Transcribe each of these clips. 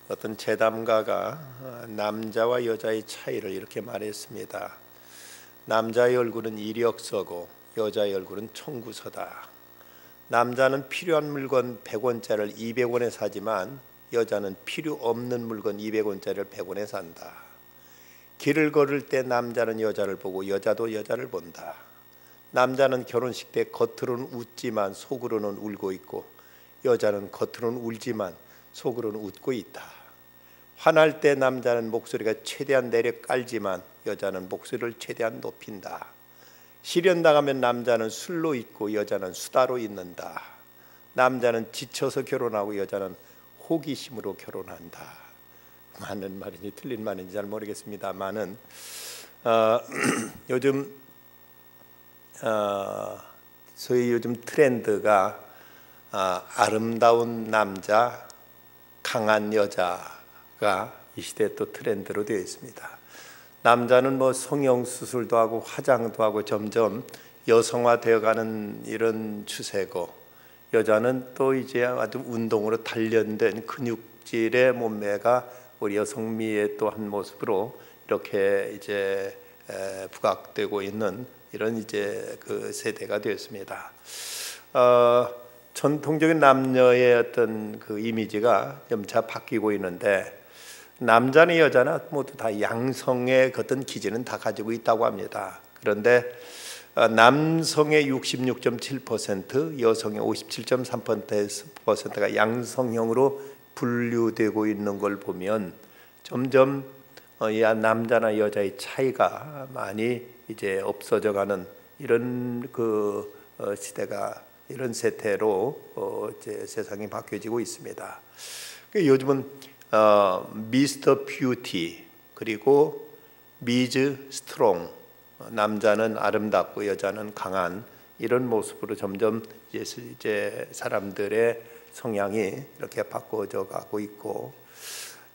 어떤 재담가가 남자와 여자의 차이를 이렇게 말했습니다. 남자의 얼굴은 이력서고 여자의 얼굴은 청구서다. 남자는 필요한 물건 100원짜리를 200원에 사지만 여자는 필요 없는 물건 200원짜리를 100원에 산다. 길을 걸을 때 남자는 여자를 보고 여자도 여자를 본다. 남자는 결혼식 때 겉으로는 웃지만 속으로는 울고 있고 여자는 겉으로는 울지만 속으로는 웃고 있다. 화날 때 남자는 목소리가 최대한 내려 깔지만 여자는 목소리를 최대한 높인다. 실연당하면 남자는 술로 있고 여자는 수다로 있는다. 남자는 지쳐서 결혼하고 여자는 호기심으로 결혼한다. 맞는 말인지 틀린 말인지 잘 모르겠습니다만은 요즘 소위 요즘 트렌드가 아름다운 남자, 강한 여자가 이 시대의 또 트렌드로 되어 있습니다. 남자는 뭐 성형 수술도 하고 화장도 하고 점점 여성화되어가는 이런 추세고, 여자는 또 이제 아주 운동으로 단련된 근육질의 몸매가 우리 여성미의 또 한 모습으로 이렇게 이제 부각되고 있는 이런 이제 그 세대가 되었습니다. 전통적인 남녀의 어떤 그 이미지가 점차 바뀌고 있는데, 남자나 여자나 모두 다 양성의 어떤 기질은 다 가지고 있다고 합니다. 그런데 남성의 66.7%, 여성의 57.3%가 양성형으로 분류되고 있는 걸 보면 점점 남자나 여자의 차이가 많이 이제 없어져가는 이런 그 시대가, 이런 세태로 이제 세상이 바뀌어지고 있습니다. 요즘은 미스터 뷰티 그리고 미즈 스트롱, 남자는 아름답고 여자는 강한, 이런 모습으로 점점 이제 사람들의 성향이 이렇게 바꿔져 가고 있고,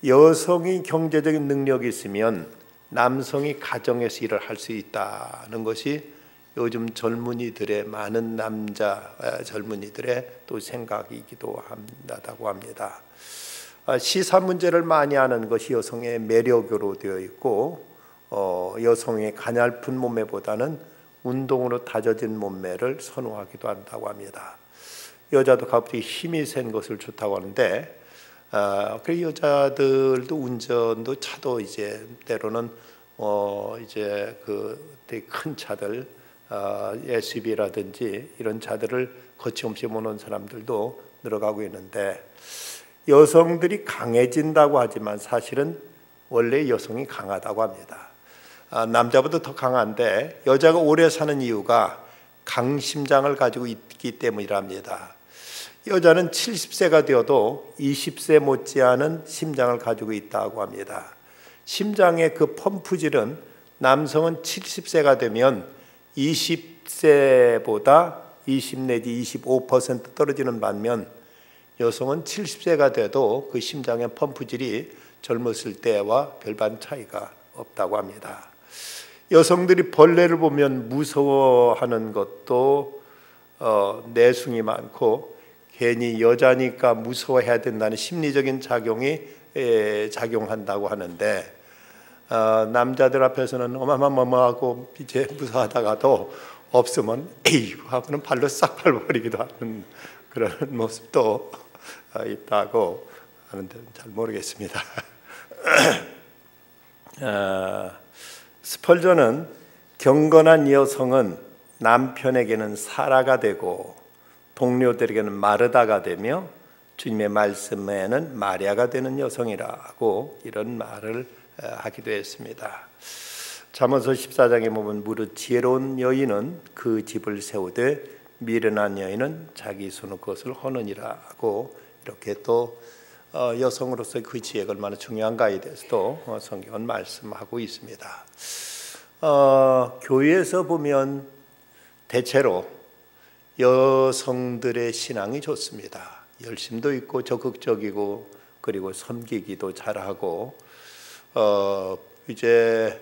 여성이 경제적인 능력이 있으면 남성이 가정에서 일을 할 수 있다는 것이 요즘 젊은이들의, 많은 남자 젊은이들의 또 생각이기도 한다고 합니다. 시사 문제를 많이 하는 것이 여성의 매력으로 되어 있고, 여성의 가냘픈 몸매보다는 운동으로 다져진 몸매를 선호하기도 한다고 합니다. 여자도 갑자기 힘이 센 것을 좋다고 하는데, 그 여자들도 운전도 차도 이제 때로는 이제 그 되게 큰 차들, SUV라든지 이런 차들을 거침없이 모는 사람들도 늘어가고 있는데, 여성들이 강해진다고 하지만 사실은 원래 여성이 강하다고 합니다. 남자보다 더 강한데, 여자가 오래 사는 이유가 강심장을 가지고 있기 때문이랍니다. 여자는 70세가 되어도 20세 못지않은 심장을 가지고 있다고 합니다. 심장의 그 펌프질은 남성은 70세가 되면 20세보다 20 내지 25% 떨어지는 반면, 여성은 70세가 돼도 그 심장의 펌프질이 젊었을 때와 별반 차이가 없다고 합니다. 여성들이 벌레를 보면 무서워하는 것도 내숭이 많고, 괜히 여자니까 무서워해야 된다는 심리적인 작용이 작용한다고 하는데, 남자들 앞에서는 어마어마하고 이제 무서워하다가도 없으면 에이구 하고는 발로 싹 밟아버리기도 하는 그런 모습도 있다고 하는데 잘 모르겠습니다. 스펄전은 경건한 여성은 남편에게는 사라가 되고 동료들에게는 마르다가 되며 주님의 말씀에는 마리아가 되는 여성이라고 이런 말을 하기도 했습니다. 잠언서 14장에 보면 무릇 지혜로운 여인은 그 집을 세우되 미련한 여인은 자기 손으로 그것을 허느니라고, 이렇게 또 여성으로서 그 지혜가 얼마나 중요한가에 대해서도 성경은 말씀하고 있습니다. 교회에서 보면 대체로 여성들의 신앙이 좋습니다. 열심도 있고 적극적이고, 그리고 섬기기도 잘하고, 이제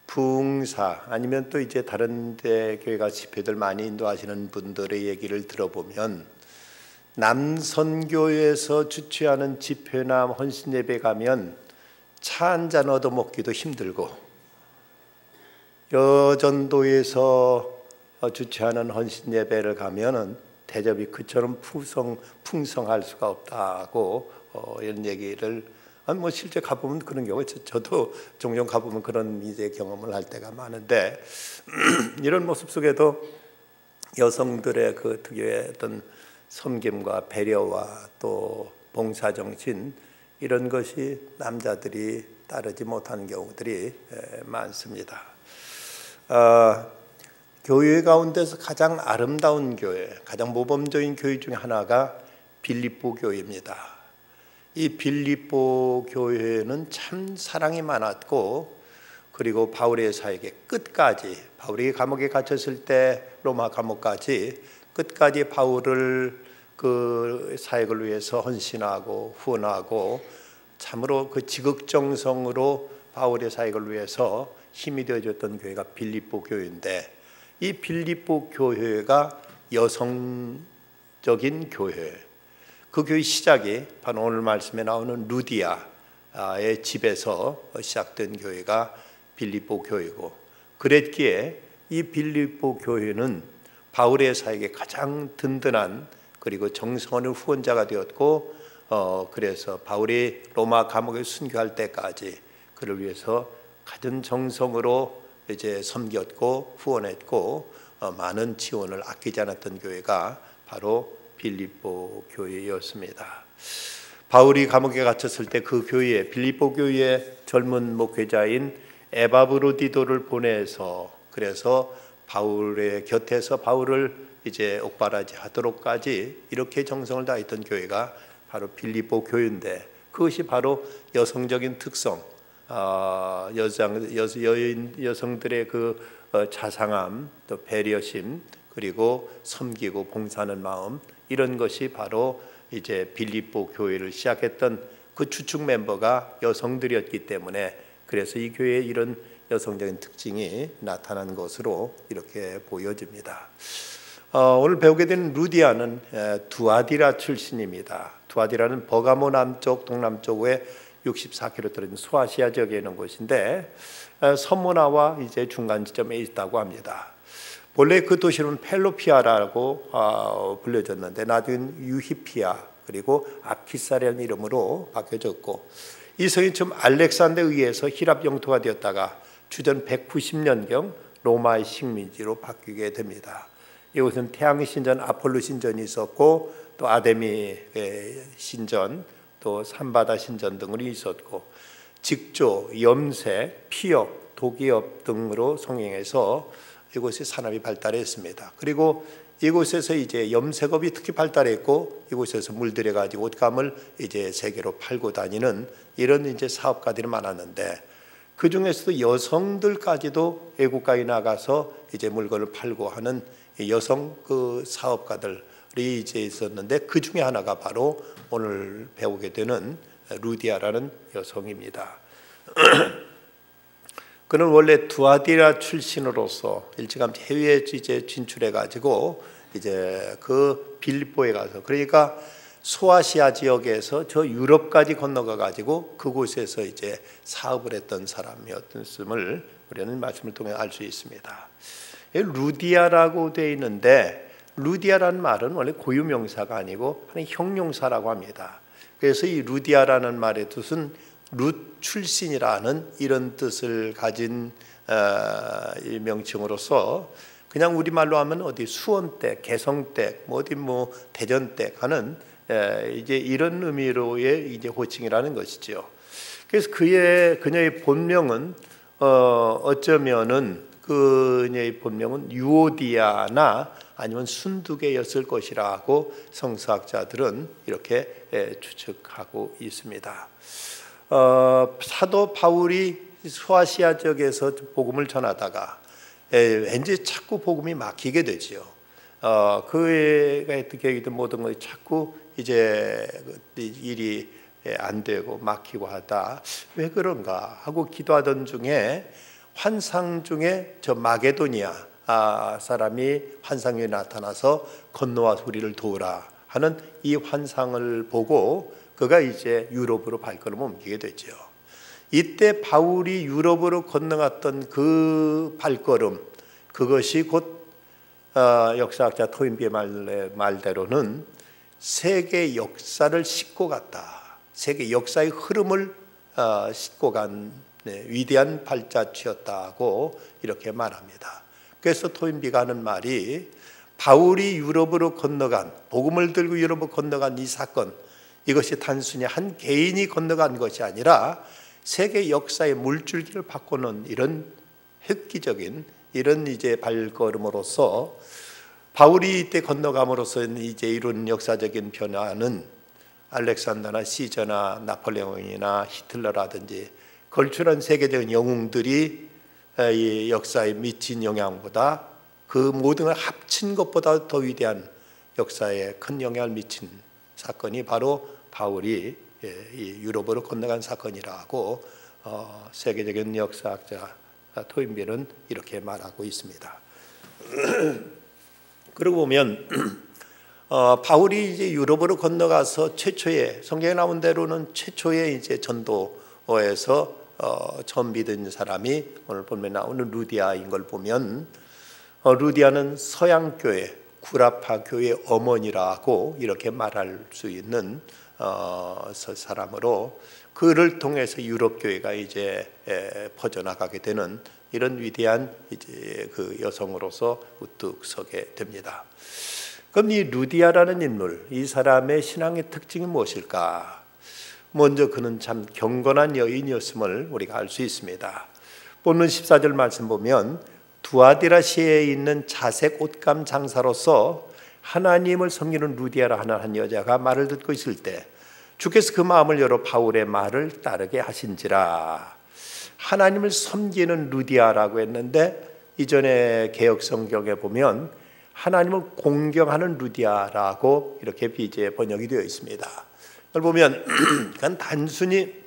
부흥사 아니면 또 이제 다른 데 교회 가 집회들 많이 인도하시는 분들의 얘기를 들어보면 남선교에서 주최하는 집회나 헌신 예배 가면 차 한 잔 얻어먹기도 힘들고, 여전도에서 주최하는 헌신 예배를 가면은 대접이 그처럼 풍성할 수가 없다고 이런 얘기를, 뭐 실제 가보면 그런 경우, 저도 종종 가보면 그런 이제 경험을 할 때가 많은데, 이런 모습 속에도 여성들의 그 특유의 어떤 섬김과 배려와 또 봉사정신, 이런 것이 남자들이 따르지 못하는 경우들이 많습니다. 교회 가운데서 가장 아름다운 교회, 가장 모범적인 교회 중에 하나가 빌립보 교회입니다. 이 빌립보 교회는 참 사랑이 많았고, 그리고 바울의 사역에 끝까지, 바울이 감옥에 갇혔을 때 로마 감옥까지 끝까지 바울을 그 사역을 위해서 헌신하고 후원하고, 참으로 그 지극정성으로 바울의 사역을 위해서 힘이 되어줬던 교회가 빌립보 교회인데, 이 빌립보 교회가 여성적인 교회, 그 교회 시작이 바로 오늘 말씀에 나오는 루디아의 집에서 시작된 교회가 빌립보 교회고, 그랬기에 이 빌립보 교회는 바울의 사역에 가장 든든한 그리고 정성원의 후원자가 되었고, 그래서 바울이 로마 감옥에 순교할 때까지 그를 위해서 가진 정성으로 이제 섬겼고 후원했고, 많은 지원을 아끼지 않았던 교회가 바로 빌립보 교회였습니다. 바울이 감옥에 갇혔을 때 그 교회에, 빌립보 교회의 젊은 목회자인 에바브로디도를 보내서, 그래서 바울의 곁에서 바울을 이제 옥바라지 하도록까지 이렇게 정성을 다했던 교회가 바로 빌립보 교회인데, 그것이 바로 여성적인 특성, 여성들의 그 자상함, 또 배려심, 그리고 섬기고 봉사하는 마음, 이런 것이 바로 이제 빌립보 교회를 시작했던 그 주축 멤버가 여성들이었기 때문에, 그래서 이 교회에 이런 여성적인 특징이 나타난 것으로 이렇게 보여집니다. 오늘 배우게 되는 루디아는 두아디라 출신입니다. 두아디라는 버가모 남쪽 동남쪽에 64km 떨어진 소아시아 지역에 있는 곳인데, 서문화와 이제 중간 지점에 있다고 합니다. 본래 그 도시는 펠로피아라고 불려졌는데 나중에 유히피아 그리고 아키사라는 이름으로 바뀌어졌고, 이 성이 처음 알렉산더에 의해서 히랍 영토가 되었다가 주전 190년경 로마의 식민지로 바뀌게 됩니다. 이곳은 태양 신전, 아폴로 신전이 있었고, 또 아데미 신전, 또 산바다 신전 등이 있었고, 직조, 염색, 피업, 도기업 등으로 성행해서 이곳이 산업이 발달했습니다. 그리고 이곳에서 이제 염색업이 특히 발달했고, 이곳에서 물들여 가지고 옷감을 이제 세계로 팔고 다니는 이런 이제 사업가들이 많았는데, 그 중에서도 여성들까지도 외국가에 나가서 이제 물건을 팔고 하는 여성 그 사업가들이 이제 있었는데, 그 중에 하나가 바로 오늘 배우게 되는 루디아라는 여성입니다. 그는 원래 두아디라 출신으로서 일찌감치 해외에 이제 진출해 가지고 이제 그 빌립보에 가서, 그러니까 소아시아 지역에서 저 유럽까지 건너가 가지고 그곳에서 이제 사업을 했던 사람이었음을 우리는 말씀을 통해 알 수 있습니다. 루디아라고 되어 있는데, 루디아라는 말은 원래 고유명사가 아니고 하나의 형용사라고 합니다. 그래서 이 루디아라는 말의 뜻은 룻 출신이라는 이런 뜻을 가진 이 명칭으로서, 그냥 우리말로 하면 어디 수원댁, 개성댁, 어디 대전댁 하는 이제 이런 의미로의 이제 호칭이라는 것이죠. 그래서 그녀의 본명은 어쩌면은 그녀의 본명은 유오디아나 아니면 순두개였을 것이라고 성서학자들은 이렇게 추측하고 있습니다. 사도 바울이 소아시아 지역에서 복음을 전하다가 왠지 자꾸 복음이 막히게 되지요. 그가 어떻게 하든 모든 것이 자꾸 이제 일이 안 되고 막히고 하다, 왜 그런가 하고 기도하던 중에 환상 중에 저 마게도니아 사람이 환상에 나타나서 건너와서 우리를 도우라 하는 이 환상을 보고 그가 이제 유럽으로 발걸음을 옮기게 되죠. 이때 바울이 유럽으로 건너갔던 그 발걸음, 그것이 곧 역사학자 토인비의 말대로는 세계 역사를 싣고 갔다. 세계 역사의 흐름을 싣고 간 위대한 발자취였다고 이렇게 말합니다. 그래서 토인비가 하는 말이 바울이 유럽으로 건너간, 복음을 들고 유럽으로 건너간 이 사건, 이것이 단순히 한 개인이 건너간 것이 아니라 세계 역사의 물줄기를 바꾸는 이런 획기적인 이런 이제 발걸음으로서 바울이 이때 건너감으로써 이제 이룬 역사적인 변화는 알렉산더나 시저나 나폴레옹이나 히틀러라든지 걸출한 세계적인 영웅들이 이 역사에 미친 영향보다 그 모든 걸 합친 것보다 더 위대한 역사에 큰 영향을 미친 사건이 바로 바울이 이 유럽으로 건너간 사건이라고 세계적인 역사학자 토인비는 이렇게 말하고 있습니다. 그러고 보면 바울이 이제 유럽으로 건너가서 최초의 성경에 나온 대로는 최초의 이제 전도에서 처음 믿은 사람이 오늘 본문에 나오는 루디아인 걸 보면 루디아는 서양 교회 구라파 교회 어머니라고 이렇게 말할 수 있는 사람으로 그를 통해서 유럽 교회가 이제 퍼져나가게 되는 이런 위대한 이제 그 여성으로서 우뚝 서게 됩니다. 그럼 이 루디아라는 인물, 이 사람의 신앙의 특징이 무엇일까? 먼저 그는 참 경건한 여인이었음을 우리가 알 수 있습니다. 본문 14절 말씀 보면 두아디라시에 있는 자색 옷감 장사로서 하나님을 섬기는 루디아라 하는 한 여자가 말을 듣고 있을 때 주께서 그 마음을 열어 바울의 말을 따르게 하신지라. 하나님을 섬기는 루디아라고 했는데 이전에 개역 성경에 보면 하나님을 공경하는 루디아라고 이렇게 비제 번역이 되어 있습니다. 그걸 보면 그건 단순히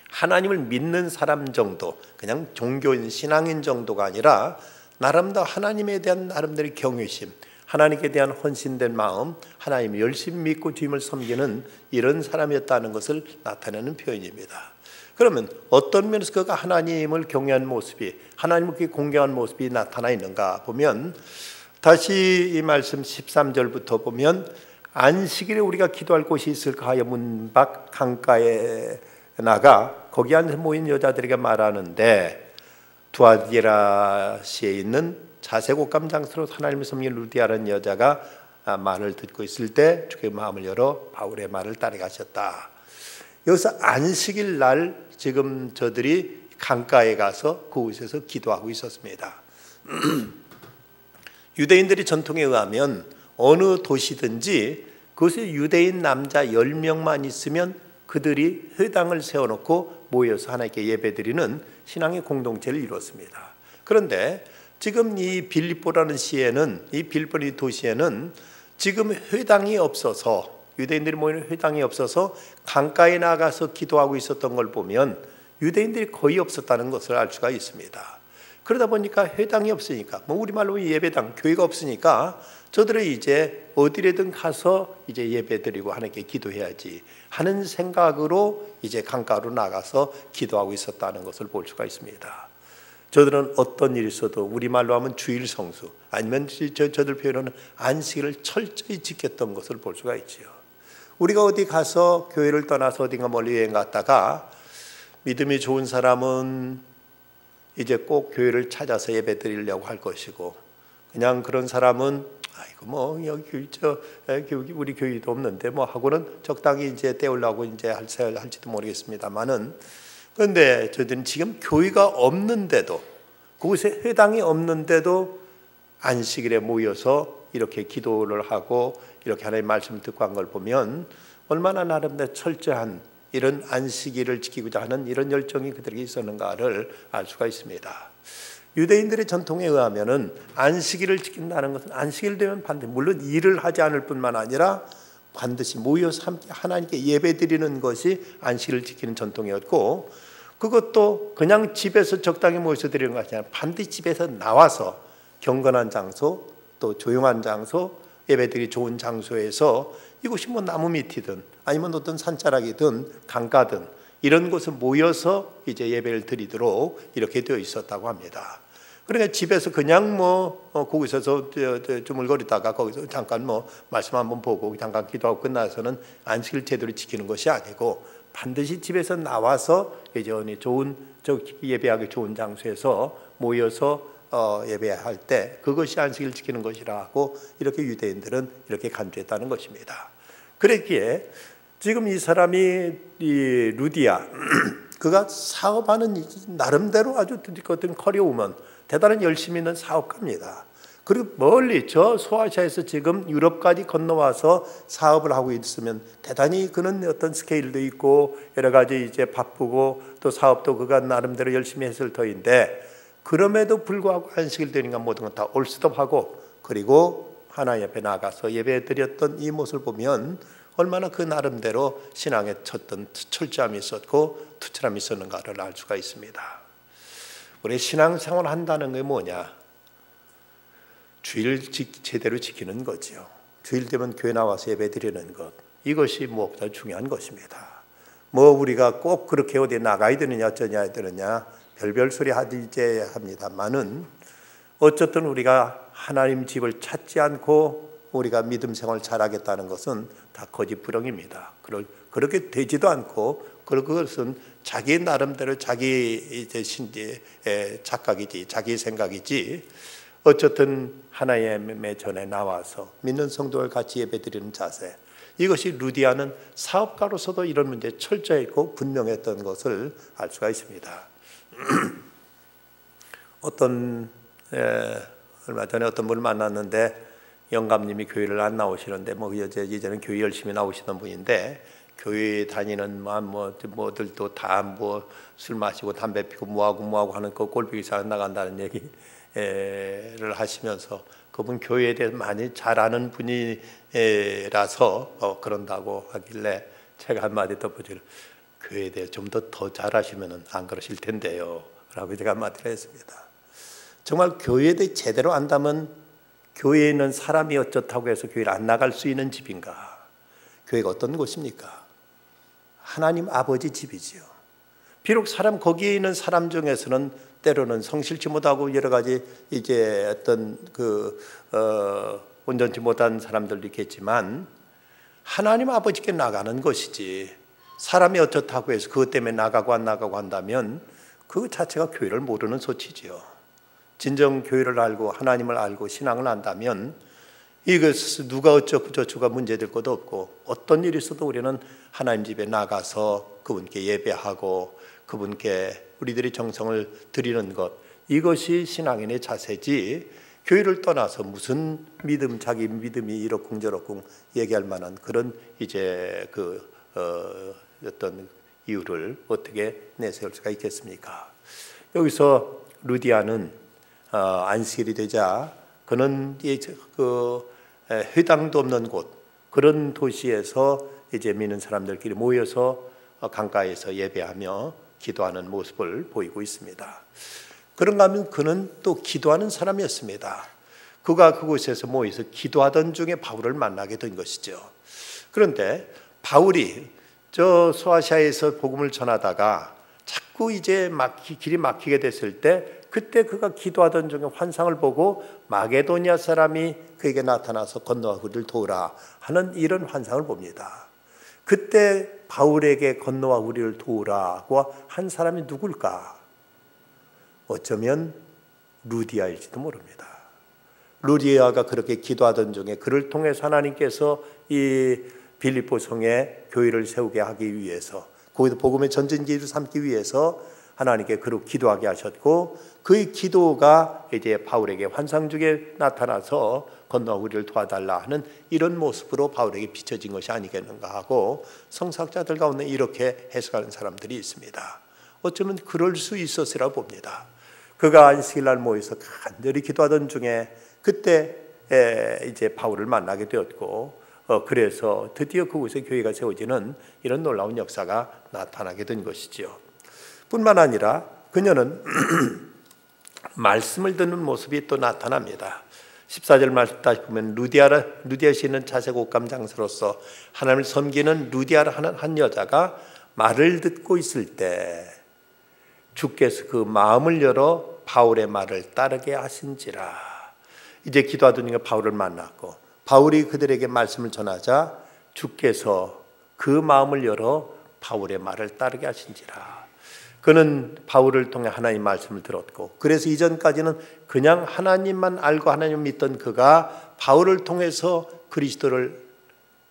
하나님을 믿는 사람 정도, 그냥 종교인 신앙인 정도가 아니라 나름대로 하나님에 대한 나름대로 경외심, 하나님께 대한 헌신된 마음, 하나님을 열심히 믿고 주님을 섬기는 이런 사람이었다는 것을 나타내는 표현입니다. 그러면 어떤 면에서 그가 하나님을 경외한 모습이, 하나님을 공경한 모습이 나타나 있는가 보면 다시 이 말씀 13절부터 보면 안식일에 우리가 기도할 곳이 있을까 하여 문 밖 강가에 나가 거기 앉아 모인 여자들에게 말하는데 두아디라시에 있는 자색 옷감 장사로 하나님을 섬기는 루디아라는 여자가 말을 듣고 있을 때 주의 마음을 열어 바울의 말을 따라가셨다. 여기서 안식일 날 지금 저들이 강가에 가서 그곳에서 기도하고 있었습니다. 유대인들의 전통에 의하면 어느 도시든지 그곳에 유대인 남자 10명만 있으면 그들이 회당을 세워놓고 모여서 하나님께 예배드리는 신앙의 공동체를 이뤘습니다. 그런데 지금 이 빌립보라는 시에는, 이 빌립보 도시에는 지금 회당이 없어서, 유대인들이 모이는 회당이 없어서 강가에 나가서 기도하고 있었던 걸 보면 유대인들이 거의 없었다는 것을 알 수가 있습니다. 그러다 보니까 회당이 없으니까, 우리말로 예배당, 교회가 없으니까 저들은 이제 어디래든 가서 이제 예배드리고 하나님께 기도해야지 하는 생각으로 이제 강가로 나가서 기도하고 있었다는 것을 볼 수가 있습니다. 저들은 어떤 일이 있어도 우리말로 하면 주일 성수, 아니면 저들 표현은 안식일을 철저히 지켰던 것을 볼 수가 있지요. 우리가 어디 가서 교회를 떠나서 어딘가 멀리 여행 갔다가 믿음이 좋은 사람은 이제 꼭 교회를 찾아서 예배 드리려고 할 것이고, 그냥 그런 사람은 아이고 여기 우리 교회도 없는데 하고는 적당히 이제 때우려고 이제 할지도 모르겠습니다만은, 그런데 저들은 지금 교회가 없는데도, 그곳에 회당이 없는데도 안식일에 모여서 이렇게 기도를 하고 이렇게 하나님의 말씀을 듣고 한 걸 보면 얼마나 나름대로 철저한 이런 안식일을 지키고자 하는 이런 열정이 그들에게 있었는가를 알 수가 있습니다. 유대인들의 전통에 의하면은 안식일을 지킨다는 것은 안식일 되면 반드시, 물론 일을 하지 않을 뿐만 아니라 반드시 모여서 함께 하나님께 예배드리는 것이 안식일을 지키는 전통이었고, 그것도 그냥 집에서 적당히 모여서 드리는 것이 아니라 반드시 집에서 나와서 경건한 장소, 또 조용한 장소, 예배드리기 좋은 장소에서 이곳이 뭐 나무 밑이든 아니면 어떤 산자락이든 강가든 이런 곳에 모여서 이제 예배를 드리도록 이렇게 되어 있었다고 합니다. 그러니까 집에서 그냥 거기서 주물거리다가 거기서 잠깐 말씀 한번 보고 잠깐 기도하고 끝나서는 안식일 제대로 지키는 것이 아니고 반드시 집에서 나와서 이제 좋은 예배하기 좋은 장소에서 모여서 예배할 때 그것이 안식일 지키는 것이라고 이렇게 유대인들은 이렇게 간주했다는 것입니다. 그랬기에 지금 이 사람이 이 루디아 그가 사업하는 나름대로 아주 어떤 커리어우먼 대단한 열심히 있는 사업가입니다. 그리고 멀리 저 소아시아에서 지금 유럽까지 건너와서 사업을 하고 있으면 대단히 그는 어떤 스케일도 있고 여러 가지 이제 바쁘고 또 사업도 그가 나름대로 열심히 했을 터인데 그럼에도 불구하고 안식일 되니까 모든 건 다 올스톱하고 그리고 하나님 앞에 나가서 예배드렸던 이 모습을 보면 얼마나 그 나름대로 신앙에 쳤던 철저함이 있었고 투철함이 있었는가를 알 수가 있습니다. 우리 신앙생활 한다는 게 뭐냐? 주일 제대로 지키는 거죠. 주일 되면 교회 나와서 예배드리는 것 이것이 무엇보다 중요한 것입니다. 우리가 꼭 그렇게 어디 나가야 되느냐 어쩌냐 되느냐 별별 소리 하지 합니다만은 어쨌든 우리가 하나님 집을 찾지 않고 우리가 믿음 생활 잘하겠다는 것은 다 거짓부렁입니다. 그렇게 되지도 않고 그것은 자기 나름대로 자기 이제 착각이지 자기 생각이지. 어쨌든 하나님의 전에 나와서 믿는 성도를 같이 예배드리는 자세 이것이 루디아는 사업가로서도 이런 문제에 철저했고 분명했던 것을 알 수가 있습니다. 얼마 전에 어떤 분을 만났는데 영감님이 교회를 안 나오시는데 이제는 교회 열심히 나오시던 분인데 교회 다니는 뭐들도 다 술 마시고 담배 피고 뭐하고 하는 그 꼴보기사 나간다는 얘기를 하시면서 그분 교회에 대해서 많이 잘 아는 분이라서 그런다고 하길래 제가 한마디 덧붙이를 교회에 대해 좀 더 잘하시면 안 그러실 텐데요 라고 제가 한마디를 했습니다. 정말 교회에 대해 제대로 안다면 교회에 있는 사람이 어쩌다고 해서 교회를 안 나갈 수 있는 집인가? 교회가 어떤 곳입니까? 하나님 아버지 집이지요. 비록 거기에 있는 사람 중에서는 때로는 성실치 못하고 여러 가지 이제 어떤 온전치 못한 사람들도 있겠지만 하나님 아버지께 나가는 것이지 사람이 어떻다고 해서 그것 때문에 나가고 안 나가고 한다면 그 자체가 교회를 모르는 소치지요. 진정 교회를 알고 하나님을 알고 신앙을 안다면 이것을 누가 어쩌고 저쩌고가 문제될 것도 없고 어떤 일이 있어도 우리는 하나님 집에 나가서 그분께 예배하고 그분께 우리들이 정성을 드리는 것 이것이 신앙인의 자세지 교회를 떠나서 무슨 자기 믿음이 이러쿵저러쿵 얘기할 만한 그런 이제 어떤 이유를 어떻게 내세울 수가 있겠습니까? 여기서 루디아는 안식일이 되자 그는 회당도 없는 곳 그런 도시에서 이제 믿는 사람들끼리 모여서 강가에서 예배하며 기도하는 모습을 보이고 있습니다. 그런가 하면 그는 또 기도하는 사람이었습니다. 그가 그곳에서 모여서 기도하던 중에 바울을 만나게 된 것이죠. 그런데 바울이 저 소아시아에서 복음을 전하다가 자꾸 이제 길이 막히게 됐을 때 그때 그가 기도하던 중에 환상을 보고 마게도니아 사람이 그에게 나타나서 건너와 우리를 도우라 하는 이런 환상을 봅니다. 그때 바울에게 건너와 우리를 도우라고 한 사람이 누굴까? 어쩌면 루디아일지도 모릅니다. 루디아가 그렇게 기도하던 중에 그를 통해서 하나님께서 이 빌립보 성에 교회를 세우게 하기 위해서 거기도 복음의 전진기를 삼기 위해서 하나님께 그로 기도하게 하셨고 그의 기도가 이제 바울에게 환상 중에 나타나서 건너와 우리를 도와달라 하는 이런 모습으로 바울에게 비춰진 것이 아니겠는가 하고 성사학자들 가운데 이렇게 해석하는 사람들이 있습니다. 어쩌면 그럴 수 있었으라 봅니다. 그가 안식일날 모여서 간절히 기도하던 중에 그때 이제 바울을 만나게 되었고 그래서 드디어 그곳에 교회가 세워지는 이런 놀라운 역사가 나타나게 된 것이죠. 뿐만 아니라 그녀는 말씀을 듣는 모습이 또 나타납니다. 14절 말씀 다시 보면 루디아 씨는 자색 옷감 장사로서 하나님을 섬기는 루디아라 하는 한 여자가 말을 듣고 있을 때 주께서 그 마음을 열어 바울의 말을 따르게 하신지라. 이제 기도하던 중에 바울을 만났고 바울이 그들에게 말씀을 전하자 주께서 그 마음을 열어 바울의 말을 따르게 하신지라. 그는 바울을 통해 하나님 말씀을 들었고, 그래서 이전까지는 그냥 하나님만 알고 하나님 믿던 그가 바울을 통해서 그리스도를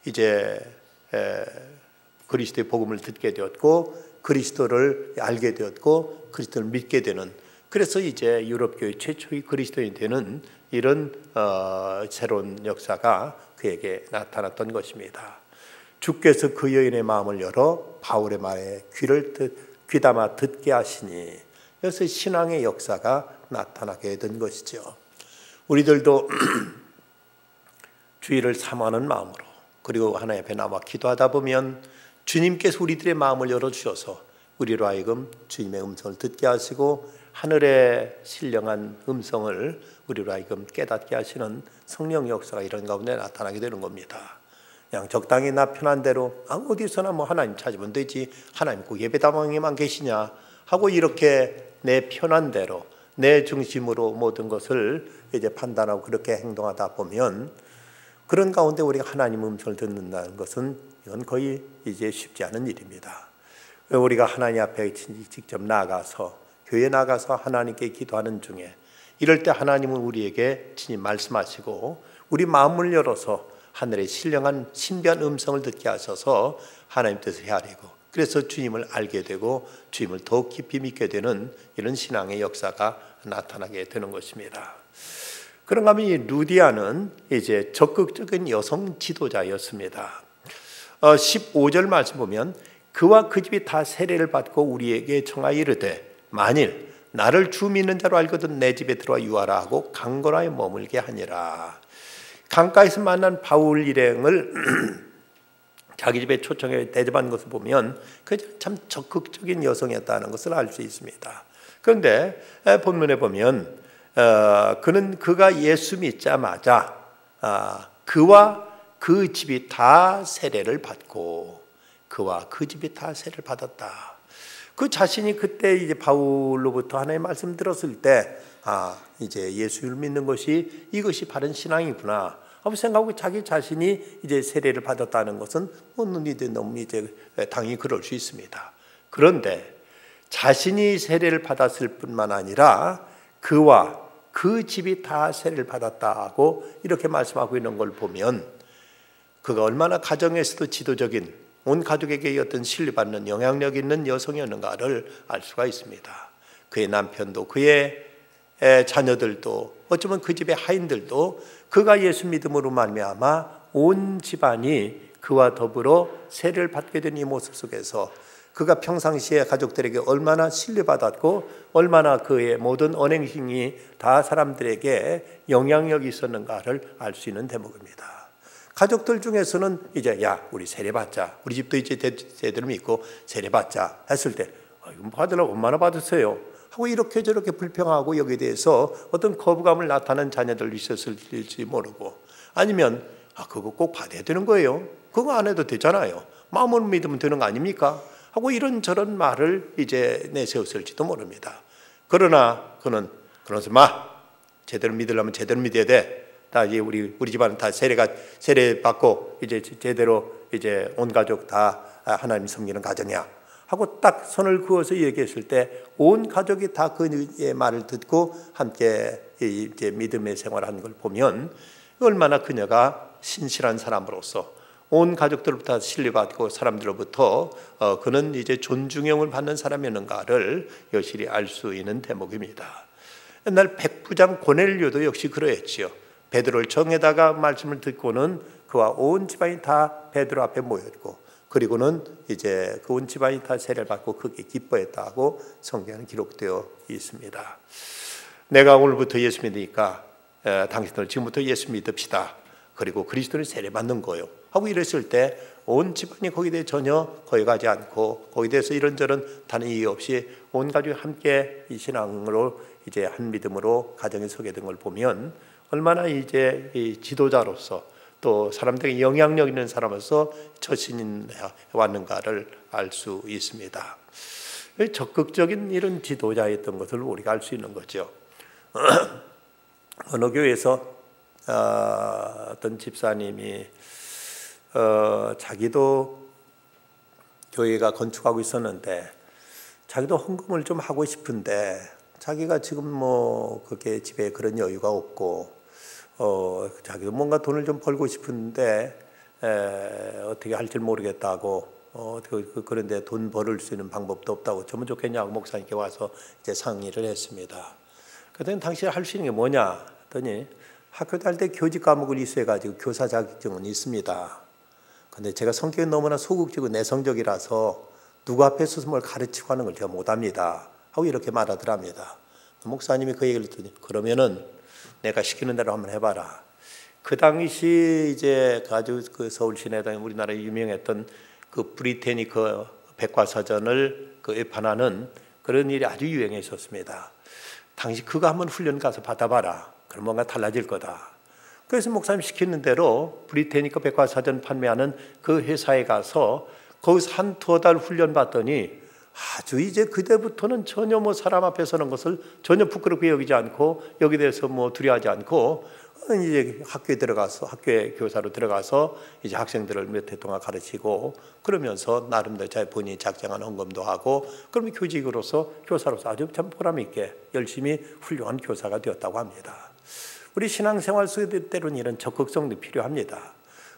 이제 그리스도의 복음을 듣게 되었고, 그리스도를 알게 되었고, 그리스도를 믿게 되는, 그래서 이제 유럽교회 최초의 그리스도인이 되는 이런 새로운 역사가 그에게 나타났던 것입니다. 주께서 그 여인의 마음을 열어 바울의 말에 귀담아 듣게 하시니, 여기서 신앙의 역사가 나타나게 된 것이죠. 우리들도 주의를 사모하는 마음으로, 그리고 하나님 앞에 나와 기도하다 보면 주님께서 우리들의 마음을 열어주셔서 우리로 하여금 주님의 음성을 듣게 하시고 하늘의 신령한 음성을 우리로 하여금 깨닫게 하시는 성령 역사가 이런 가운데 나타나게 되는 겁니다. 그냥 적당히 나 편한 대로 어디서나 뭐 하나님 찾으면 되지, 하나님 꼭 예배당에만 계시냐 하고 이렇게 내 편한 대로 내 중심으로 모든 것을 이제 판단하고 그렇게 행동하다 보면, 그런 가운데 우리가 하나님 음성을 듣는다는 것은 이건 거의 이제 쉽지 않은 일입니다. 우리가 하나님 앞에 직접 나가서, 교회에 나가서 하나님께 기도하는 중에 이럴 때 하나님은 우리에게 친히 말씀하시고 우리 마음을 열어서 하늘의 신령한 신비한 음성을 듣게 하셔서 하나님 뜻을 헤아리고, 그래서 주님을 알게 되고 주님을 더욱 깊이 믿게 되는 이런 신앙의 역사가 나타나게 되는 것입니다. 그런가 하면 이 루디아는 이제 적극적인 여성 지도자였습니다. 15절 말씀 보면 그와 그 집이 다 세례를 받고 우리에게 청하여 이르되 만일 나를 주 믿는 자로 알거든 내 집에 들어와 유하라 하고 강건하여 머물게 하니라. 강가에서 만난 바울 일행을 자기 집에 초청해 대접한 것을 보면 그 참 적극적인 여성이었다는 것을 알 수 있습니다. 그런데 본문에 보면 그가 예수 믿자마자 그와 그 집이 다 세례를 받고, 그와 그 집이 다 세례를 받았다. 그 자신이 그때 이제 바울로부터 하나님의 말씀 들었을 때 이제 예수를 믿는 것이 이것이 바른 신앙이구나 하고 생각하고 자기 자신이 이제 세례를 받았다는 것은 너무 이제 당연히 그럴 수 있습니다. 그런데 자신이 세례를 받았을 뿐만 아니라 그와 그 집이 다 세례를 받았다고 이렇게 말씀하고 있는 걸 보면 그가 얼마나 가정에서도 지도적인, 온 가족에게 어떤 신뢰받는 영향력 있는 여성이었는가를 알 수가 있습니다. 그의 남편도 그의 자녀들도 어쩌면 그 집의 하인들도 그가 예수 믿음으로 말미암아 온 집안이 그와 더불어 세례를 받게 된 이 모습 속에서 그가 평상시에 가족들에게 얼마나 신뢰받았고 얼마나 그의 모든 언행이 다 사람들에게 영향력이 있었는가를 알 수 있는 대목입니다. 가족들 중에서는 이제 우리 세례 받자, 우리 집도 이제 제대로 믿고 세례 받자 했을 때 이거 받으려고 얼마나 받으세요 하고 이렇게 저렇게 불평하고 여기에 대해서 어떤 거부감을 나타내는 자녀들 있었을지 모르고, 아니면 그거 꼭 받아야 되는 거예요, 그거 안 해도 되잖아요, 마음으로 믿으면 되는 거 아닙니까 하고 이런저런 말을 이제 내세웠을지도 모릅니다. 그러나 그는 그러면서 제대로 믿으려면 제대로 믿어야 돼. 다 이제 우리 집안은 다 세례 받고 이제 제대로 이제 온 가족 다 하나님 섬기는 가정이야 하고 딱 선을 그어서 얘기했을 때 온 가족이 다 그의 말을 듣고 함께 이제 믿음의 생활하는 걸 보면 얼마나 그녀가 신실한 사람으로서 온 가족들로부터 신뢰받고 사람들로부터 그는 이제 존중형을 받는 사람이었는가를 여실히 알 수 있는 대목입니다. 옛날 백부장 고넬료도 역시 그러했지요. 베드로를 정에다가 말씀을 듣고는 그와 온 집안이 다 베드로 앞에 모였고, 그리고는 이제 그 온 집안이 다 세례를 받고 크게 기뻐했다고 성경에 기록되어 있습니다. 내가 오늘부터 예수 믿으니까 당신들 지금부터 예수 믿읍시다. 그리고 그리스도를 세례 받는 거요 하고 이랬을 때 온 집안이 거기에 대해 전혀 거역하지 않고 거기에 대해서 이런저런 다른 이유 없이 온 가족이 함께 이 신앙으로 이제 한 믿음으로 가정에 서게 된 걸 보면 얼마나 이제 이 지도자로서 또 사람들에게 영향력 있는 사람으로서 처신해 왔는가를 알 수 있습니다. 적극적인 이런 지도자였던 것을 우리가 알 수 있는 거죠. 어느 교회에서 어떤 집사님이 자기도 교회가 건축하고 있었는데 자기도 헌금을 좀 하고 싶은데 자기가 지금 뭐 그게 집에 그런 여유가 없고 자기도 뭔가 돈을 좀 벌고 싶은데 어떻게 할지 모르겠다고 그런데 돈 벌을 수 있는 방법도 없다고 저면 좋겠냐고 목사님께 와서 이제 상의를 했습니다. 그랬더니 당신이 할 수 있는 게 뭐냐 했더니 학교 다닐 때 교직 과목을 이수해가지고 교사 자격증은 있습니다. 근데 제가 성격이 너무나 소극적이고 내성적이라서 누구 앞에 서서 뭘 가르치고 하는 걸 제가 못합니다 하고 이렇게 말하더랍니다. 목사님이 그 얘기를 듣더니 그러면은 내가 시키는 대로 한번 해봐라. 그 당시 이제 아주 그 서울 시내에 우리나라에 유명했던 그 브리테니커 백과사전을 그 외판하는 그런 일이 아주 유행했었습니다. 당시 그거 한번 훈련 가서 받아봐라. 그럼 뭔가 달라질 거다. 그래서 목사님 시키는 대로 브리테니커 백과사전 판매하는 그 회사에 가서 거기서 한 두어 달 훈련 받더니 아주 이제 그때부터는 전혀 뭐 사람 앞에 서는 것을 전혀 부끄럽게 여기지 않고 여기 대해서 뭐 두려워하지 않고 이제 학교에 들어가서 학교에 교사로 들어가서 이제 학생들을 몇 해 동안 가르치고 그러면서 나름대로 자기 본인이 작정한 헌금도 하고 그러면 교직으로서 교사로서 아주 참 보람 있게 열심히 훌륭한 교사가 되었다고 합니다. 우리 신앙생활 속에 때로는 이런 적극성도 필요합니다.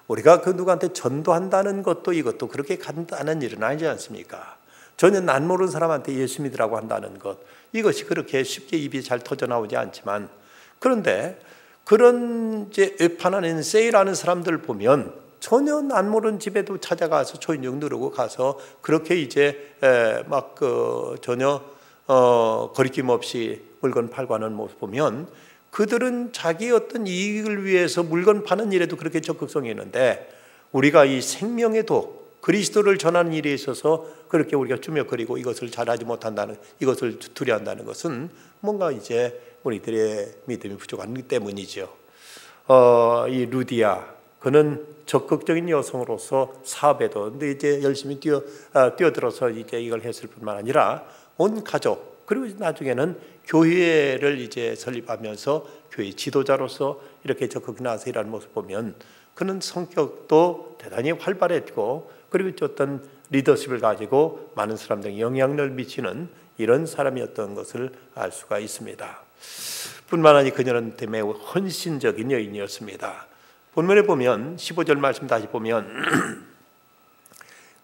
우리가 그 누구한테 전도한다는 것도 이것도 그렇게 간단한 일은 아니지 않습니까? 전혀 난 모르는 사람한테 예수 믿으라고 한다는 것 이것이 그렇게 쉽게 입이 잘 터져 나오지 않지만 그런데 그런 이제 외판하는 세일하는 사람들 보면 전혀 난 모르는 집에도 찾아가서 초인종 누르고 가서 그렇게 이제 막 그 전혀 거리낌 없이 물건 팔고 하는 모습 보면 그들은 자기 어떤 이익을 위해서 물건 파는 일에도 그렇게 적극성이 있는데 우리가 이 생명의 도 그리스도를 전하는 일에 있어서 그렇게 우리가 주먹거리고 이것을 잘하지 못한다는 이것을 두려워한다는 것은 뭔가 이제 우리들의 믿음이 부족하기 때문이죠. 이 루디아 그는 적극적인 여성으로서 사업에도 근데 이제 열심히 뛰어들어서 이제 이걸 했을 뿐만 아니라 온 가족 그리고 나중에는 교회를 이제 설립하면서 교회 지도자로서 이렇게 적극 나서 일하는 모습 보면 그는 성격도 대단히 활발했고 그리고 어떤 리더십을 가지고 많은 사람들에게 영향력을 미치는 이런 사람이었던 것을 알 수가 있습니다. 뿐만 아니라 그녀는 매우 헌신적인 여인이었습니다. 본문에 보면 15절 말씀 다시 보면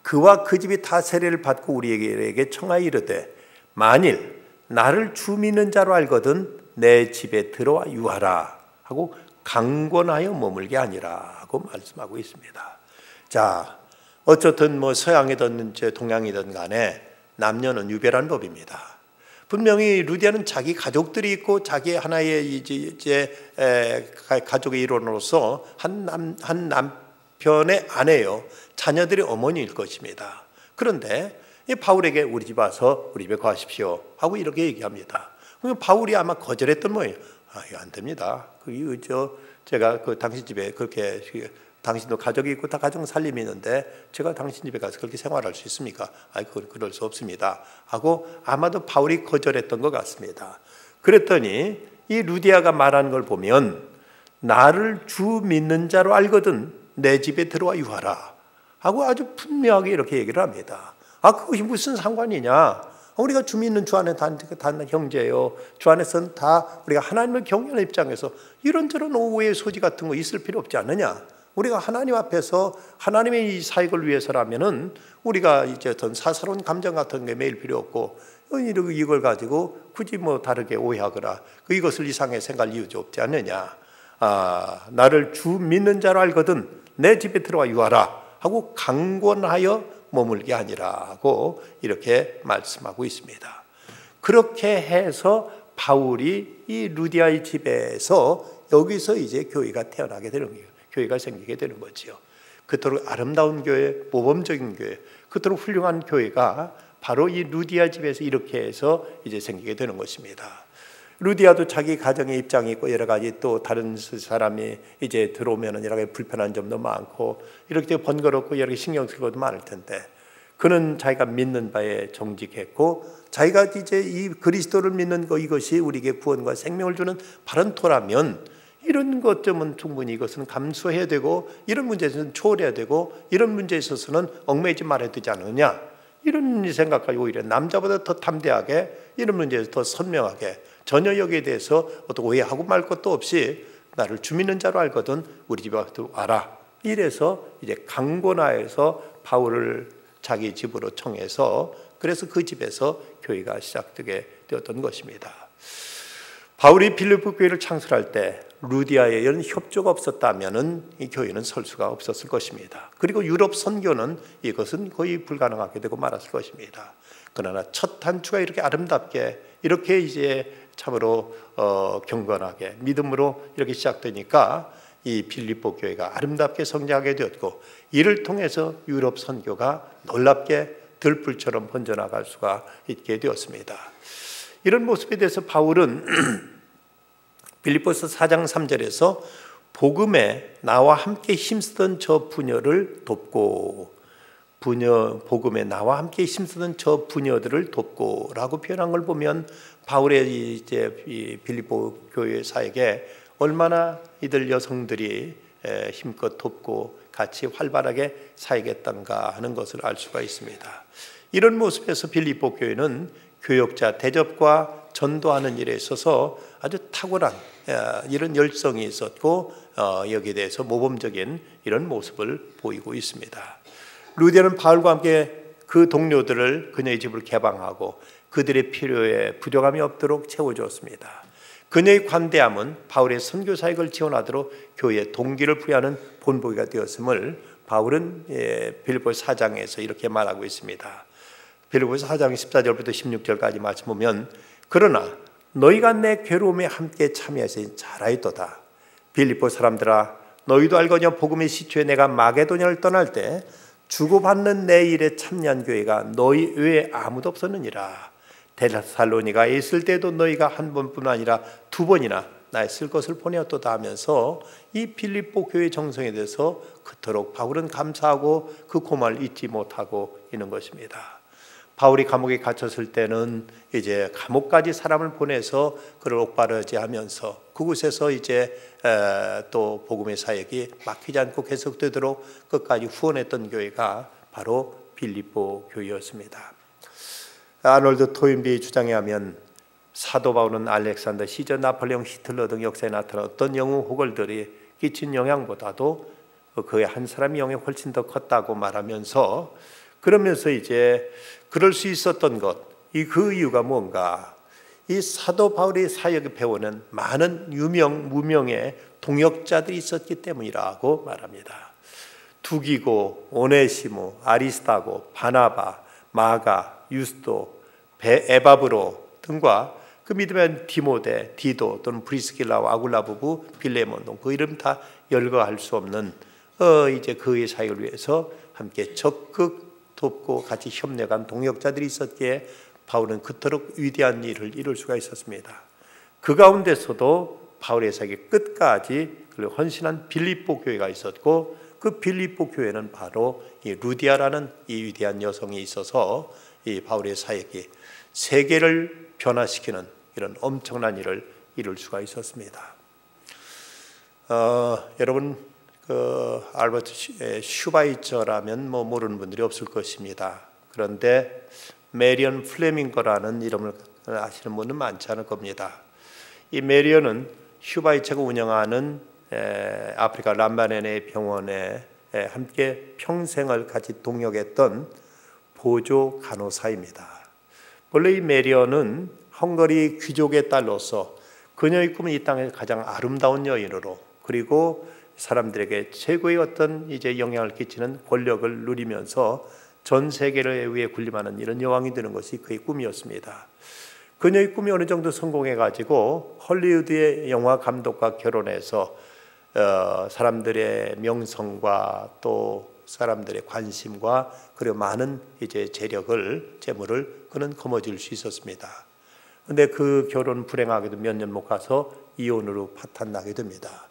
그와 그 집이 다 세례를 받고 우리에게 청하여 이르되 만일 나를 주 믿는 자로 알거든 내 집에 들어와 유하라 하고 강권하여 머물게 아니라 하고 말씀하고 있습니다. 자, 어쨌든 뭐 서양이든 동양이든 간에 남녀는 유별한 법입니다. 분명히 루디아는 자기 가족들이 있고 자기 하나의 이제 가족의 일원으로서 한 남편의 아내요 자녀들의 어머니일 것입니다. 그런데 바울에게 우리 집 와서 우리 집에 거하십시오 하고 이렇게 얘기합니다. 바울이 아마 거절했던 모양이에요. 안 됩니다. 제가 그 당신 집에 그렇게 당신도 가족이 있고 다 가정 살림이 있는데 제가 당신 집에 가서 그렇게 생활할 수 있습니까? 그럴 수 없습니다 하고 아마도 바울이 거절했던 것 같습니다. 그랬더니 이 루디아가 말하는 걸 보면 나를 주 믿는 자로 알거든 내 집에 들어와 유하라 하고 아주 분명하게 이렇게 얘기를 합니다. 그것이 무슨 상관이냐? 우리가 주 믿는 주 안에 단 형제요. 주 안에서는 다 우리가 하나님을 경외하는 입장에서 이런저런 오해의 소지 같은 거 있을 필요 없지 않느냐? 우리가 하나님 앞에서 하나님의 이 사역을 위해서라면은 우리가 이제 어떤 사사로운 감정 같은 게 매일 필요 없고 이걸 가지고 굳이 뭐 다르게 오해하거나 이것을 이상하게 생각할 이유도 없지 않느냐? 나를 주 믿는 자로 알거든 내 집에 들어와 유하라 하고 강권하여 머물게 아니라고 이렇게 말씀하고 있습니다. 그렇게 해서 바울이 이 루디아의 집에서 여기서 이제 교회가 태어나게 되는 거예요. 교회가 생기게 되는 거지요. 그토록 아름다운 교회, 모범적인 교회, 그토록 훌륭한 교회가 바로 이 루디아 집에서 이렇게 해서 이제 생기게 되는 것입니다. 루디아도 자기 가정의 입장이 있고 여러 가지 또 다른 사람이 이제 들어오면 여러 가지 불편한 점도 많고 이렇게 번거롭고 여러 가지 신경 쓸 것도 많을 텐데 그는 자기가 믿는 바에 정직했고 자기가 이제 이 그리스도를 믿는 것 이것이 우리에게 구원과 생명을 주는 바른 토라면 이런 것점은 충분히 이것은 감수해야 되고 이런 문제에서는 초월해야 되고 이런 문제에 있어서는 얽매이지 말아야 되지 않느냐 이런 생각까지 오히려 남자보다 더 담대하게 이런 문제에서 더 선명하게 전혀 여기에 대해서 어떤 오해하고 말 것도 없이 나를 주 믿는 자로 알거든 우리 집에 와라 이래서 이제 강권하여서 바울을 자기 집으로 청해서 그래서 그 집에서 교회가 시작되게 되었던 것입니다. 바울이 빌립보 교회를 창설할 때 루디아에 이런 협조가 없었다면은 이 교회는 설 수가 없었을 것입니다. 그리고 유럽 선교는 이것은 거의 불가능하게 되고 말았을 것입니다. 그러나 첫 단추가 이렇게 아름답게 이렇게 이제 참으로 경건하게 믿음으로 이렇게 시작되니까 이 빌립보 교회가 아름답게 성장하게 되었고 이를 통해서 유럽 선교가 놀랍게 들불처럼 번져나갈 수가 있게 되었습니다. 이런 모습에 대해서 바울은 빌립보서 4장 3절에서 복음에 나와 함께 힘쓰던 저 부녀를 돕고 복음에 나와 함께 힘쓰던 저 부녀들을 돕고라고 표현한 걸 보면 바울의 이제 이 빌립보 교회 사역에 얼마나 이들 여성들이 힘껏 돕고 같이 활발하게 사역했던가 하는 것을 알 수가 있습니다. 이런 모습에서 빌립보 교회는 교역자 대접과 전도하는 일에 있어서 아주 탁월한 이런 열성이 있었고 여기에 대해서 모범적인 이런 모습을 보이고 있습니다. 루디아는 바울과 함께 그 동료들을 그녀의 집을 개방하고 그들의 필요에 부족함이 없도록 채워주었습니다. 그녀의 관대함은 바울의 선교 사역을 지원하도록 교회에 동기를 부여하는 본보기가 되었음을 바울은 빌립보서 4장에서 이렇게 말하고 있습니다. 빌립보서 4장 14절부터 16절까지 말씀 보면 그러나 너희가 내 괴로움에 함께 참여하시니 잘하였도다. 빌립보 사람들아 너희도 알거니와 복음의 시초에 내가 마게도냐를 떠날 때 주고받는 내 일에 참여한 교회가 너희 외에 아무도 없었느니라. 데살로니가에 있을 때도 너희가 한 번뿐 아니라 두 번이나 나의 쓸 것을 보내었도다 하면서 이 빌립보 교회 정성에 대해서 그토록 바울은 감사하고 그 고마움을 잊지 못하고 있는 것입니다. 바울이 감옥에 갇혔을 때는 이제 감옥까지 사람을 보내서 그를 옥바르지 하면서 그곳에서 이제 또 복음의 사역이 막히지 않고 계속되도록 끝까지 후원했던 교회가 바로 빌립보 교회였습니다. 아놀드 토인비의 주장에 하면 사도 바울은 알렉산더, 시저, 나폴레옹, 히틀러 등 역사에 나타난 어떤 영웅 호걸들이 끼친 영향보다도 그의 한 사람의 영향이 훨씬 더 컸다고 말하면서 그러면서 이제 그럴 수 있었던 것, 그 이유가 뭔가 이 사도 바울의 사역에 배우는 많은 유명 무명의 동역자들이 있었기 때문이라고 말합니다. 두기고, 오네시모, 아리스타고, 바나바, 마가, 유스도, 에바브로 등과 그 믿음의 디모데, 디도 또는 브리스길라와 아굴라 부부, 빌레몬 등 그 이름 다 열거할 수 없는 이제 그의 사역을 위해서 함께 적극 돕고 같이 협력한 동역자들이 있었기에 바울은 그토록 위대한 일을 이룰 수가 있었습니다. 그 가운데서도 바울의 사역의 끝까지 헌신한 빌립보 교회가 있었고 그 빌립보 교회는 바로 이 루디아라는 이 위대한 여성이 있어서 이 바울의 사역이 세계를 변화시키는 이런 엄청난 일을 이룰 수가 있었습니다. 여러분 알버트 슈바이처라면 모르는 분들이 없을 것입니다. 그런데 메리언 플레밍거라는 이름을 아시는 분은 많지 않을 겁니다. 이 메리언은 슈바이처가 운영하는 아프리카 람바네네 병원에 함께 평생을 같이 동역했던 보조 간호사입니다. 원래 이 메리언은 헝가리 귀족의 딸로서 그녀의 꿈은 이 땅에서 가장 아름다운 여인으로 그리고 사람들에게 최고의 어떤 이제 영향을 끼치는 권력을 누리면서 전 세계를 위해 군림하는 이런 여왕이 되는 것이 그의 꿈이었습니다. 그녀의 꿈이 어느 정도 성공해가지고 헐리우드의 영화 감독과 결혼해서 사람들의 명성과 또 사람들의 관심과 그리고 많은 이제 재물을 그는 거머쥘 수 있었습니다. 근데 그 결혼 불행하게도 몇 년 못 가서 이혼으로 파탄나게 됩니다.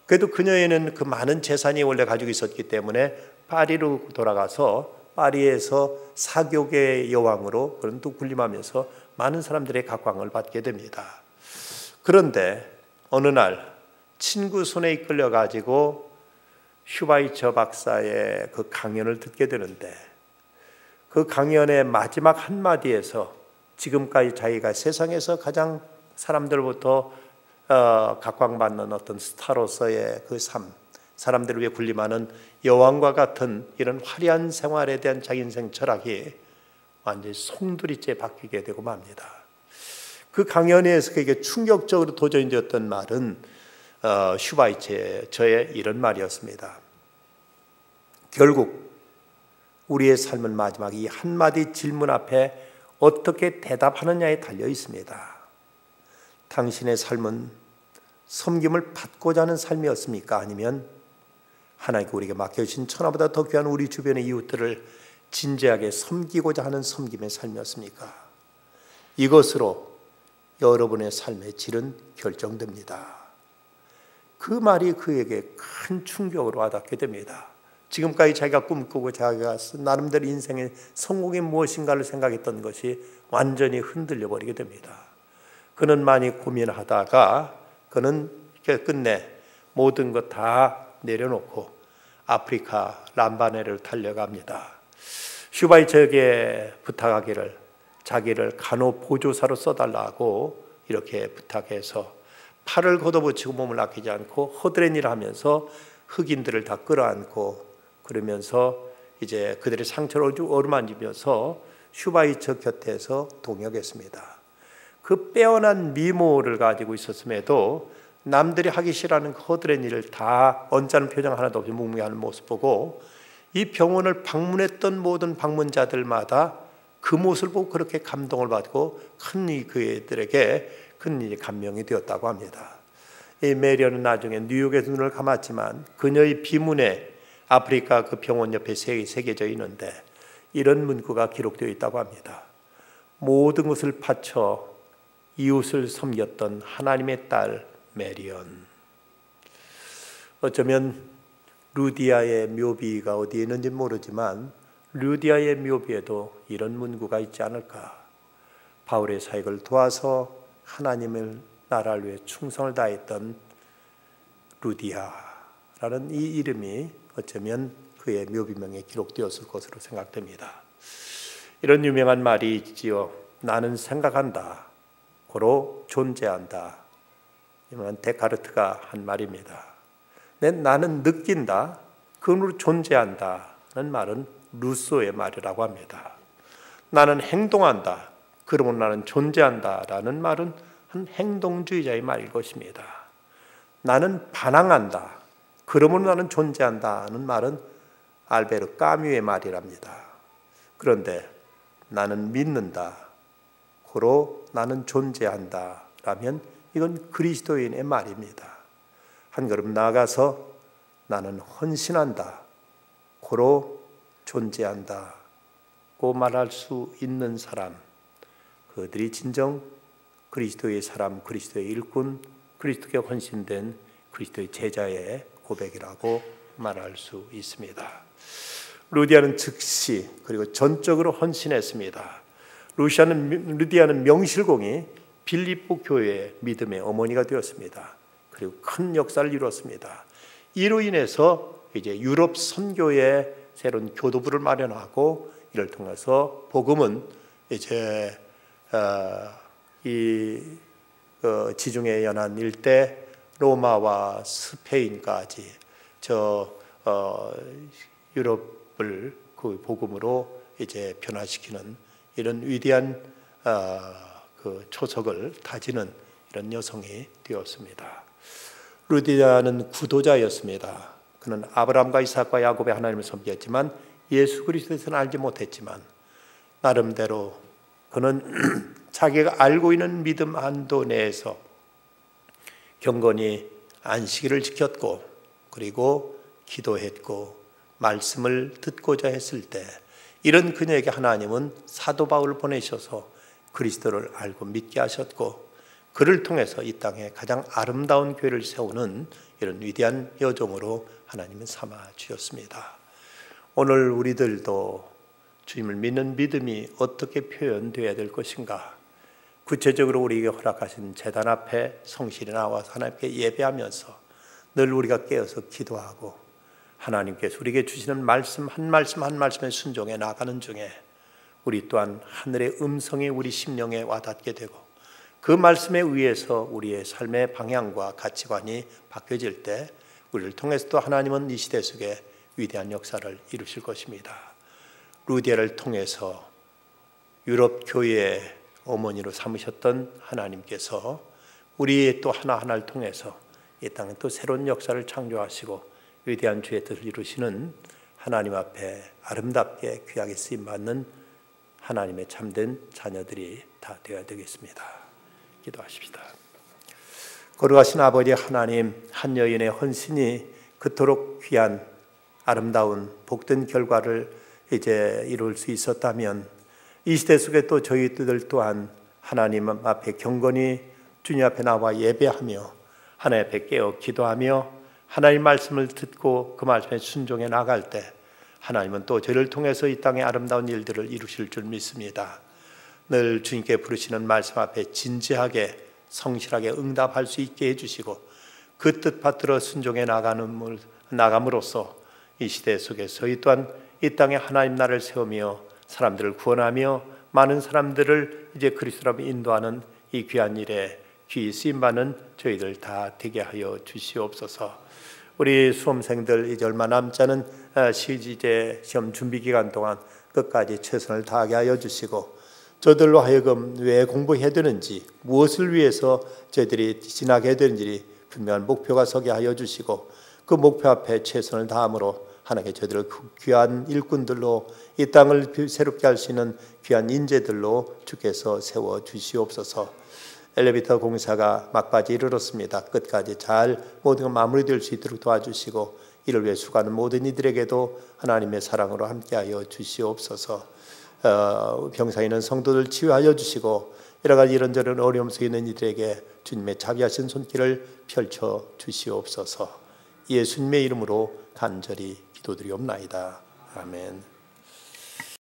그래도 그녀에는 그 많은 재산이 원래 가지고 있었기 때문에 파리로 돌아가서 파리에서 사교계의 여왕으로 그런 또 군림하면서 많은 사람들의 각광을 받게 됩니다. 그런데 어느 날 친구 손에 이끌려 가지고 슈바이처 박사의 그 강연을 듣게 되는데, 그 강연의 마지막 한마디에서 지금까지 자기가 세상에서 가장 사람들부터 각광받는 어떤 스타로서의 그 삶, 사람들을 위해 군림하는 여왕과 같은 이런 화려한 생활에 대한 자기 인생 철학이 완전히 송두리째 바뀌게 되고 맙니다. 그 강연에서 그게 충격적으로 도전되었던 말은 슈바이처의 이런 말이었습니다. 결국 우리의 삶은 마지막 이 한마디 질문 앞에 어떻게 대답하느냐에 달려 있습니다. 당신의 삶은 섬김을 받고자 하는 삶이었습니까? 아니면 하나님께 우리에게 맡겨주신 천하보다 더 귀한 우리 주변의 이웃들을 진지하게 섬기고자 하는 섬김의 삶이었습니까? 이것으로 여러분의 삶의 질은 결정됩니다. 그 말이 그에게 큰 충격으로 와닿게 됩니다. 지금까지 자기가 꿈꾸고 자기가 나름대로 인생의 성공이 무엇인가를 생각했던 것이 완전히 흔들려 버리게 됩니다. 그는 많이 고민하다가 그는 끝내 모든 것 다 내려놓고 아프리카 람바네를 달려갑니다. 슈바이처에게 부탁하기를 자기를 간호보조사로 써달라고 이렇게 부탁해서 팔을 걷어붙이고 몸을 아끼지 않고 허드렛 일을 하면서 흑인들을 다 끌어안고 그러면서 이제 그들의 상처를 어루만지면서 슈바이처 곁에서 동역했습니다. 그 빼어난 미모를 가지고 있었음에도 남들이 하기 싫어하는 그 허드렛 일을 다 언짢은 표정 하나도 없이 묵묵히하는 모습 보고 이 병원을 방문했던 모든 방문자들마다 그 모습을 보고 그렇게 감동을 받고 그들에게 큰 감명이 되었다고 합니다. 이 메리언은 나중에 뉴욕에서 눈을 감았지만 그녀의 비문에 아프리카 그 병원 옆에 새겨져 있는데 이런 문구가 기록되어 있다고 합니다. 모든 것을 바쳐 이웃을 섬겼던 하나님의 딸 메리언. 어쩌면 루디아의 묘비가 어디에 있는지 모르지만 루디아의 묘비에도 이런 문구가 있지 않을까. 바울의 사역을 도와서 하나님을 나라를 위해 충성을 다했던 루디아라는 이 이름이 어쩌면 그의 묘비명에 기록되었을 것으로 생각됩니다. 이런 유명한 말이 있지요. 나는 생각한다. 고로 존재한다. 이건 데카르트가 한 말입니다. 나는 느낀다. 그로 존재한다는 말은 루소의 말이라고 합니다. 나는 행동한다. 그러면 나는 존재한다라는 말은 한 행동주의자의 말일 것입니다. 나는 반항한다. 그러면 나는 존재한다는 말은 알베르 까뮈의 말이랍니다. 그런데 나는 믿는다. 고로 나는 존재한다. 라면 이건 그리스도인의 말입니다. 한 걸음 나아가서 나는 헌신한다. 고로 존재한다. 고 말할 수 있는 사람, 그들이 진정 그리스도의 사람, 그리스도의 일꾼, 그리스도께 헌신된 그리스도의 제자의 고백이라고 말할 수 있습니다. 루디아는 즉시 그리고 전적으로 헌신했습니다. 루디아는 명실공히 빌립보 교회의 믿음의 어머니가 되었습니다. 그리고 큰 역사를 이루었습니다. 이로 인해서 이제 유럽 선교의 새로운 교도부를 마련하고 이를 통해서 복음은 이제 지중해 연안 일대 로마와 스페인까지 유럽을 그 복음으로 이제 변화시키는 이런 위대한 그 초석을 다지는 이런 여성이 되었습니다. 루디아는 구도자였습니다. 그는 아브라함과 이삭과 야곱의 하나님을 섬겼지만 예수 그리스도에서는 알지 못했지만 나름대로 그는 자기가 알고 있는 믿음 한도 내에서 경건히 안식일을 지켰고 그리고 기도했고 말씀을 듣고자 했을 때 이런 그녀에게 하나님은 사도 바울을 보내셔서 그리스도를 알고 믿게 하셨고 그를 통해서 이 땅에 가장 아름다운 교회를 세우는 이런 위대한 여종으로 하나님은 삼아 주셨습니다. 오늘 우리들도 주님을 믿는 믿음이 어떻게 표현되어야 될 것인가? 구체적으로 우리에게 허락하신 제단 앞에 성실히 나와서 하나님께 예배하면서 늘 우리가 깨어서 기도하고 하나님께서 우리에게 주시는 말씀 한 말씀 한 말씀에 순종해 나가는 중에 우리 또한 하늘의 음성이 우리 심령에 와닿게 되고 그 말씀에 의해서 우리의 삶의 방향과 가치관이 바뀌어질 때 우리를 통해서도 하나님은 이 시대 속에 위대한 역사를 이루실 것입니다. 루디아를 통해서 유럽 교회의 어머니로 삼으셨던 하나님께서 우리의 또 하나하나를 통해서 이 땅에 또 새로운 역사를 창조하시고 위대한 주의 뜻을 이루시는 하나님 앞에 아름답게 귀하게 쓰임받는 하나님의 참된 자녀들이 다 되어야 되겠습니다. 기도하십시다. 거룩하신 아버지 하나님, 한 여인의 헌신이 그토록 귀한 아름다운 복된 결과를 이제 이룰 수 있었다면 이 시대 속에 또 저희들 또한 하나님 앞에 경건히 주님 앞에 나와 예배하며 하나님 앞에 깨어 기도하며 하나님 말씀을 듣고 그 말씀에 순종해 나갈 때 하나님은 또 저희를 통해서 이 땅의 아름다운 일들을 이루실 줄 믿습니다. 늘 주님께 부르시는 말씀 앞에 진지하게 성실하게 응답할 수 있게 해주시고 그 뜻 받들어 순종해 나감으로써 이 시대 속에서 저희 또한 이 땅에 하나님 나라를 세우며 사람들을 구원하며 많은 사람들을 이제 그리스도로 인도하는 이 귀한 일에 귀히 쓰임받는 저희들 다 되게 하여 주시옵소서. 우리 수험생들 이제 얼마 남지 않은 시지제 시험 준비 기간 동안 끝까지 최선을 다하게 하여 주시고 저들로 하여금 왜 공부해야 되는지 무엇을 위해서 저희들이 지나게 되는지 분명한 목표가 서게 하여 주시고 그 목표 앞에 최선을 다함으로 하나님께 저희들을 귀한 일꾼들로 이 땅을 새롭게 할 수 있는 귀한 인재들로 주께서 세워 주시옵소서. 엘리베이터 공사가 막바지 이르렀습니다. 끝까지 잘 모든 것 마무리될 수 있도록 도와주시고 이를 위해 수고하는 모든 이들에게도 하나님의 사랑으로 함께하여 주시옵소서. 병상에 있는 성도들 치유하여 주시고 여러 가지 이런저런 어려움 속에 있는 이들에게 주님의 자비하신 손길을 펼쳐 주시옵소서. 예수님의 이름으로 간절히 기도드리옵나이다. 아멘.